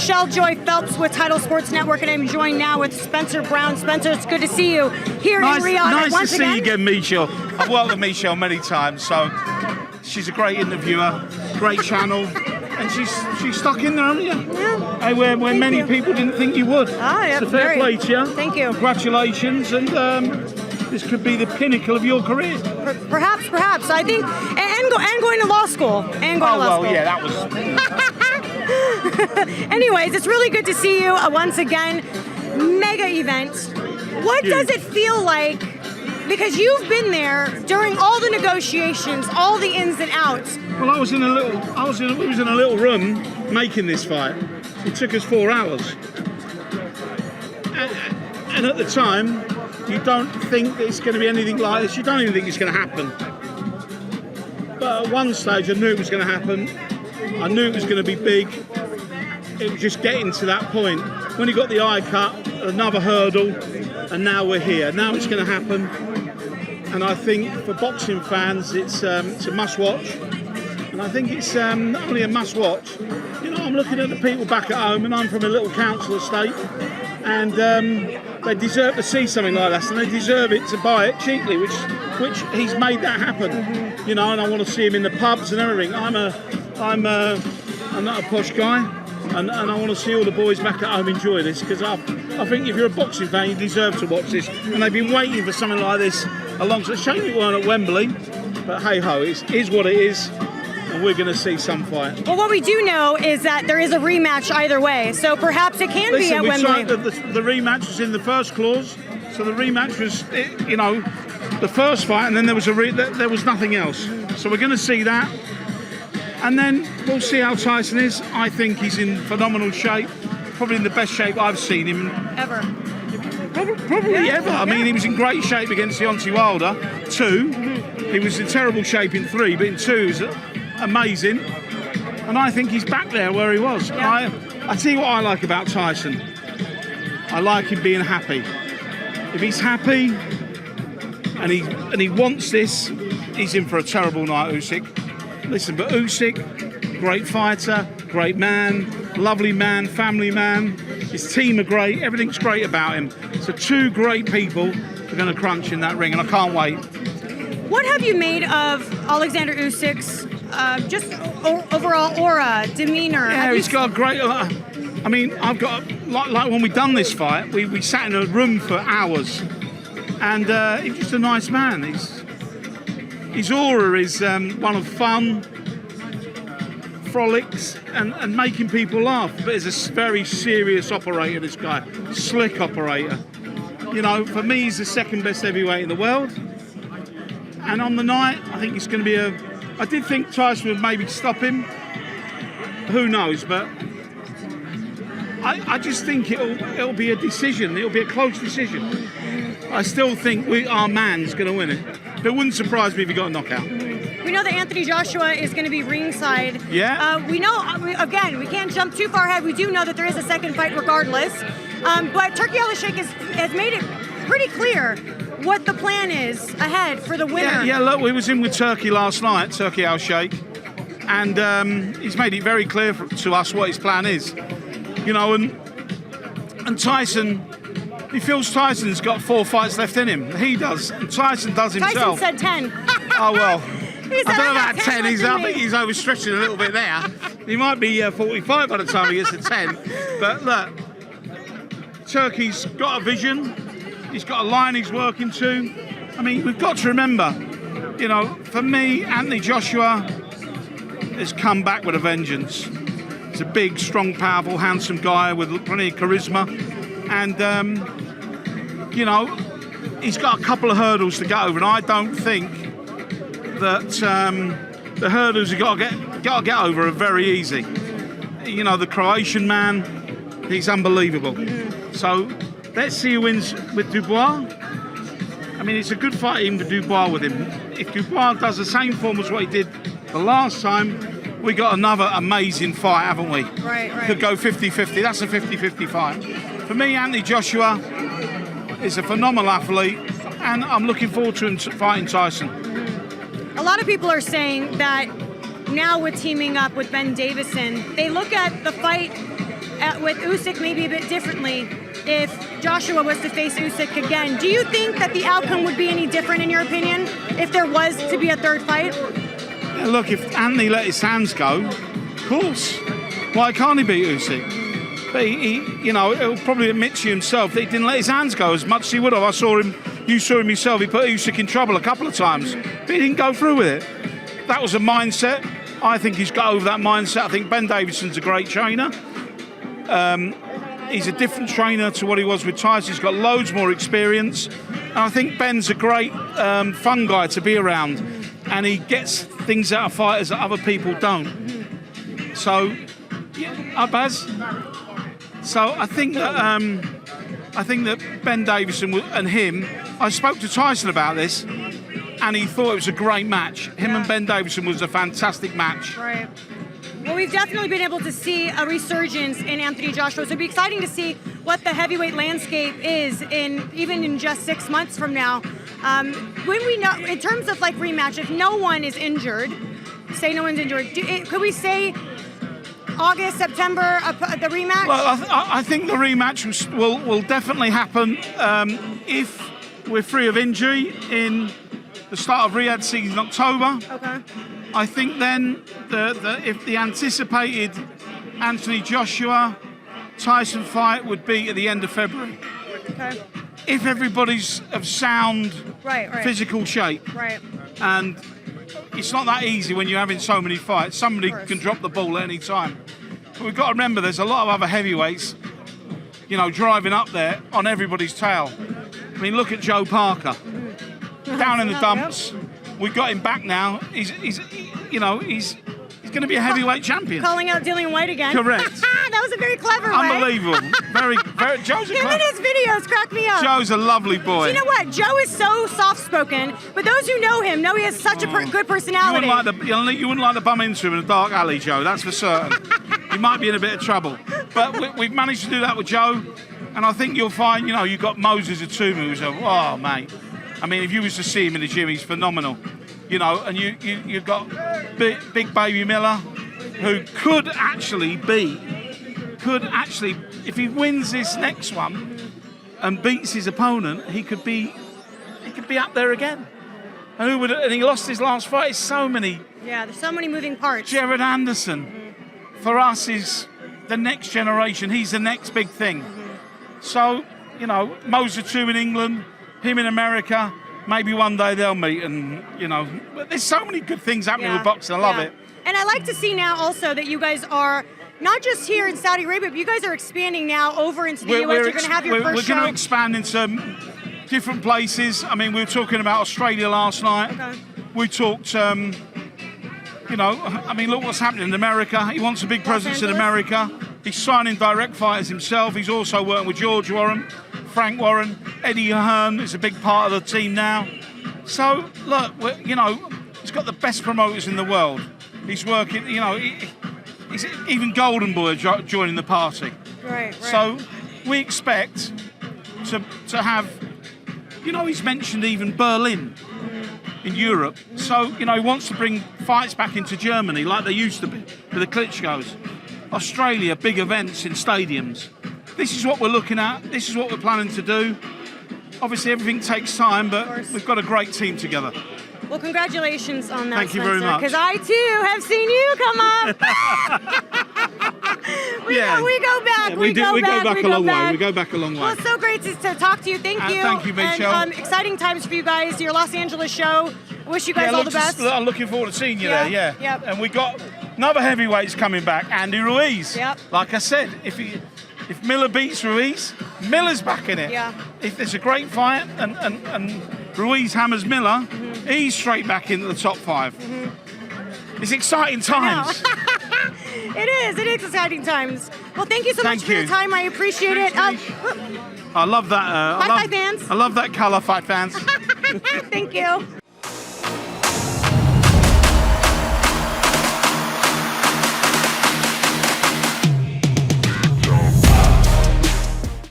Michelle Joy Phelps with Title Sports Network, and I'm joined now with Spencer Brown. Spencer, it's good to see you here in Riyadh Nice once to again. see you again, Michelle. I've worked with Michelle many times, so she's a great interviewer, great channel, and she's stuck in there, haven't you? Yeah. Hey, where many people didn't think you would. Yeah, so fair play to you. Thank you. Congratulations, and this could be the pinnacle of your career. Perhaps. I think, and going to law school. And going to law school. Yeah, that was... Anyways, it's really good to see you once again. Mega event. What does it feel like? Because you've been there during all the negotiations, all the ins and outs. Well, we was in a little room making this fight. It took us 4 hours. And at the time, you don't think that it's going to be anything like this. You don't even think it's going to happen. But at one stage, I knew it was going to happen. I knew it was going to be big. It was just getting to that point. When he got the eye cut, another hurdle, and now we're here. Now it's going to happen. And I think for boxing fans, it's a must-watch. And I think it's not only a must-watch. You know, I'm looking at the people back at home, and I'm from a little council estate, and they deserve to see something like this, and they deserve it to buy it cheaply, which he's made that happen. You know, and I want to see him in the pubs and everything. I'm not a posh guy. And I want to see all the boys back at home enjoy this, because I think if you're a boxing fan, you deserve to watch this. And they've been waiting for something like this a long time. Shame it weren't at Wembley, but hey ho, it is what it is, and we're going to see some fight. Well, what we do know is that there is a rematch either way, so perhaps it can be at Wembley. The rematch was in the first clause, so the rematch was, you know, the first fight, and then there was there was nothing else. So we're going to see that. And then we'll see how Tyson is. I think he's in phenomenal shape, probably in the best shape I've seen him ever. Probably ever. I mean, he was in great shape against Deontay Wilder. 2, he was in terrible shape in 3, but in 2 he was amazing. And I think he's back there where he was. Yeah. I tell you what I like about Tyson. I like him being happy. If he's happy and he wants this, he's in for a terrible night, Usyk. Listen, but Usyk, great fighter, great man, lovely man, family man. His team are great, everything's great about him. So 2 great people are going to crunch in that ring, and I can't wait. What have you made of Oleksandr Usyk's just overall aura, demeanor? Yeah, he's got a great... I mean, I've got... Like when we done this fight, we sat in a room for hours, and he's just a nice man. His aura is one of fun, frolics, and making people laugh. But he's a very serious operator, this guy. Slick operator. You know, for me, he's the 2nd best heavyweight in the world. And on the night, I think it's going to be I did think Tyson would maybe stop him. Who knows? But I just think it'll be a decision. It'll be a close decision. I still think our man's going to win it. It wouldn't surprise me if he got a knockout. We know that Anthony Joshua is going to be ringside. Yeah. We know, again, we can't jump too far ahead. We do know that there is a second fight regardless. But Turkey Usyk has made it pretty clear what the plan is ahead for the winner. Yeah, look, we was in with Turkey last night, Turkey Usyk, and he's made it very clear to us what his plan is. You know, and Tyson... He feels Tyson's got 4 fights left in him. He does. And Tyson does himself. Tyson said 10. Oh, well. I don't know about 10. I think he's overstretching a little bit there. He might be 45 by the time he gets to 10. But look, Turkey's got a vision. He's got a line he's working to. I mean, we've got to remember, you know, for me, Anthony Joshua has come back with a vengeance. He's a big, strong, powerful, handsome guy with plenty of charisma. And, you know, he's got a couple of hurdles to get over, and I don't think that the hurdles he's got to get over are very easy. You know, the Croatian man, he's unbelievable. So let's see who wins with Dubois. I mean, it's a good fight even with Dubois with him. If Dubois does the same form as what he did the last time, we got another amazing fight, haven't we? Right. Could go 50-50. That's a 50-50 fight. For me, Anthony Joshua is a phenomenal athlete, and I'm looking forward to him fighting Tyson. A lot of people are saying that now with teaming up with Ben Davison, they look at the fight with Usyk maybe a bit differently if Joshua was to face Usyk again. Do you think that the outcome would be any different in your opinion if there was to be a third fight? Yeah, look, if Anthony let his hands go, of course. Why can't he beat Usyk? But he'll probably admit to himself that he didn't let his hands go as much as he would have. You saw him yourself. He put Usyk in trouble a couple of times, but he didn't go through with it. That was a mindset. I think he's got over that mindset. I think Ben Davidson's a great trainer. He's a different trainer to what he was with Tyson. He's got loads more experience. And I think Ben's a great fun guy to be around. And he gets things out of fighters that other people don't. So, yeah, Baz. So I think that Ben Davison and him, I spoke to Tyson about this, and he thought it was a great match. Him and Ben Davison was a fantastic match. Right. Well, we've definitely been able to see a resurgence in Anthony Joshua. So it'd be exciting to see what the heavyweight landscape is even in just 6 months from now. When we know, in terms of like rematch, if no one is injured, say no one's injured, could we say August, September, the rematch? Well, I think the rematch will definitely happen if we're free of injury in the start of Riyadh season in October. Okay. I think then if the anticipated Anthony Joshua Tyson fight would be at the end of February. Okay. If everybody's of sound physical shape. Right. And it's not that easy when you're having so many fights. Somebody can drop the ball at any time. But we've got to remember there's a lot of other heavyweights, driving up there on everybody's tail. I mean, look at Joe Parker. Down in the dumps. We've got him back now. He's going to be a heavyweight champion. Calling out Dillian White again. Correct. That was a very clever way. Unbelievable. Very. Joe's a Him and his videos crack me up. Joe's a lovely boy. You know what? Joe is so soft-spoken, but those who know him know he has such a good personality. You wouldn't like to bum into him in a dark alley, Joe. That's for certain. He might be in a bit of trouble. But we've managed to do that with Joe, and I think you'll find, you've got Moses Atumu, who's mate. I mean, if you was to see him in the gym, he's phenomenal. And you've got Big Baby Miller, who could actually, if he wins this next one and beats his opponent, he could be up there again. And he lost his last fight. It's so many. Yeah, there's so many moving parts. Jared Anderson, for us, is the next generation. He's the next big thing. So, Moses Atu in England, him in America. Maybe one day they'll meet, and but there's so many good things happening with boxing. I love it. And I like to see now also that you guys are not just here in Saudi Arabia, but you guys are expanding now over into the US. You're going to have your first show. We're going to expand into different places. I mean, we were talking about Australia last night. Okay. We talked, look what's happening in America. He wants a big presence in America. He's signing direct fighters himself. He's also working with George Warren, Frank Warren, Eddie Hearn is a big part of the team now. So, look, he's got the best promoters in the world. He's working, he's even Golden Boy joining the party. Right. So, we expect to have, he's mentioned even Berlin in Europe. So, he wants to bring fights back into Germany like they used to be with the Klitschko's. Australia, big events in stadiums. This is what we're looking at. This is what we're planning to do. Obviously, everything takes time, but we've got a great team together. Well, congratulations on that, Thank you very much. Because I, too, have seen you come up. We go back. We go back a long way. We go back a long way. Well, it's so great to talk to you. Thank you. Thank you, Michelle. And exciting times for you guys. Your Los Angeles show. I wish you guys all the best. I'm looking forward to seeing you there, Yep. And we got another heavyweights coming back, Andy Ruiz. Yep. Like I said, if Miller beats Ruiz, Miller's back in it. Yeah. If there's a great fight and Ruiz hammers Miller, he's straight back into the top 5. It's exciting times. It is exciting times. Well, thank you so much for your time. I appreciate it. I love that. Fight fans. I love that colour, fight fans. Thank you.